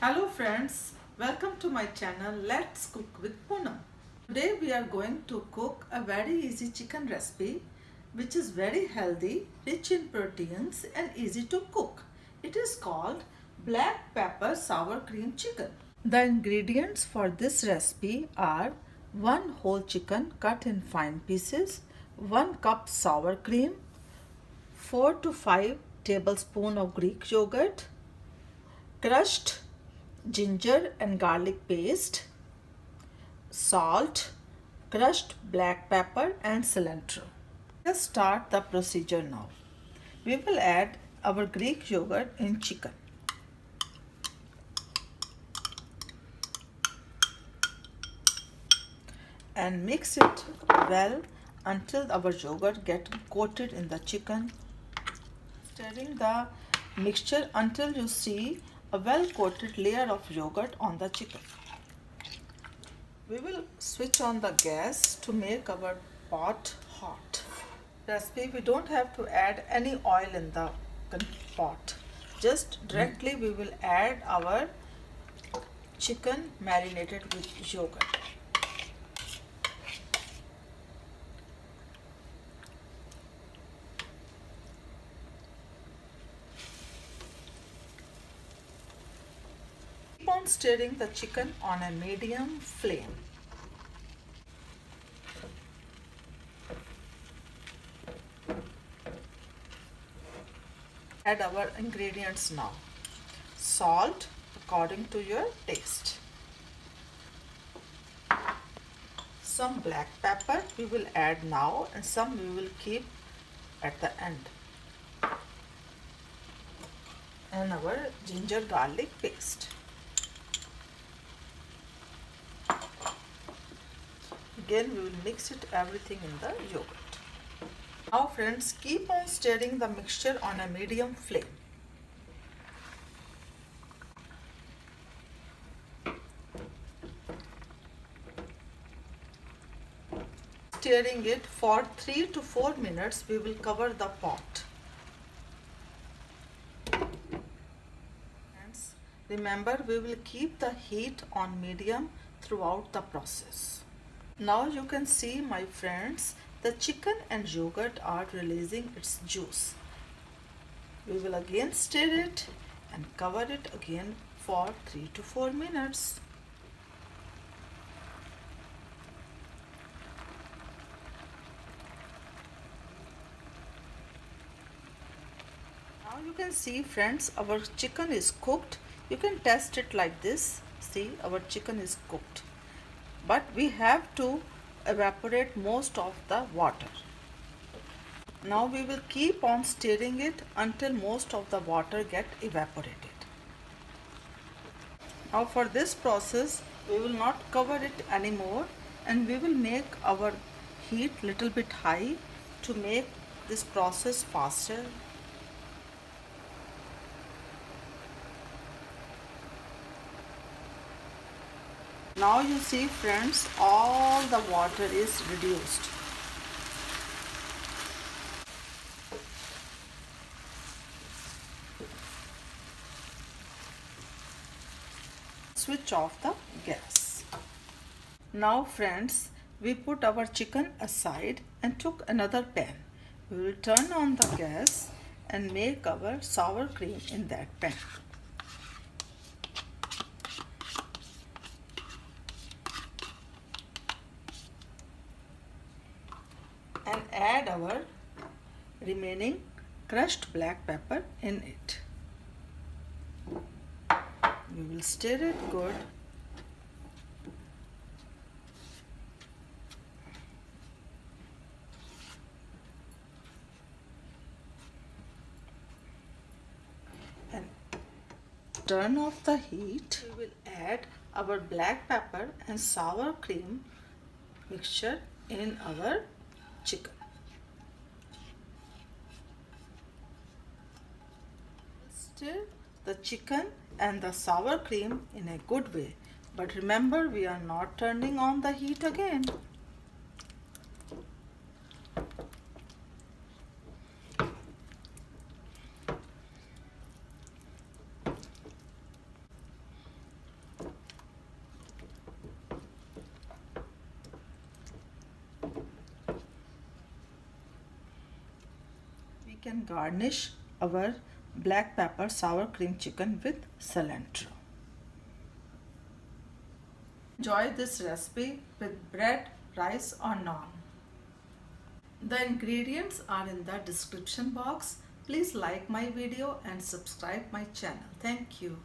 Hello friends, welcome to my channel Let's Cook with Poonam. Today we are going to cook a very easy chicken recipe which is very healthy, rich in proteins and easy to cook. It is called black pepper sour cream chicken. The ingredients for this recipe are 1 whole chicken cut in fine pieces, 1 cup sour cream, 4 to 5 tablespoons of Greek yogurt, crushed ginger and garlic paste, salt, crushed black pepper and cilantro. Let's start the procedure now. We will add our Greek yogurt in chicken. And mix it well until our yogurt gets coated in the chicken. Stirring the mixture until you see a well coated layer of yogurt on the chicken. We will switch on the gas to make our pot hot. Recipe, we don't have to add any oil in the pot. Just directly we will add our chicken marinated with yogurt. Keep on stirring the chicken on a medium flame. Add our ingredients now. Salt according to your taste. Some black pepper we will add now and some we will keep at the end. And our ginger garlic paste. Again we will mix it everything in the yogurt. Now friends, keep on stirring the mixture on a medium flame. Stirring it for 3 to 4 minutes, we will cover the pot. Friends, remember we will keep the heat on medium throughout the process. Now you can see, my friends, the chicken and yogurt are releasing its juice. We will again stir it and cover it again for 3 to 4 minutes. Now you can see, friends, our chicken is cooked. You can test it like this. See, our chicken is cooked. But we have to evaporate most of the water. Now we will keep on stirring it until most of the water get evaporated. Now for this process we will not cover it anymore and we will make our heat little bit high to make this process faster. Now you see, friends, all the water is reduced. Switch off the gas. Now friends, we put our chicken aside and took another pan. We will turn on the gas and make our sour cream in that pan. And add our remaining crushed black pepper in it. We will stir it good. And turn off the heat. We will add our black pepper and sour cream mixture in our chicken. Stir the chicken and the sour cream in a good way, but remember we are not turning on the heat again. can garnish our black pepper sour cream chicken with cilantro. Enjoy this recipe with bread, rice or naan. The ingredients are in the description box. Please like my video and subscribe my channel. Thank you.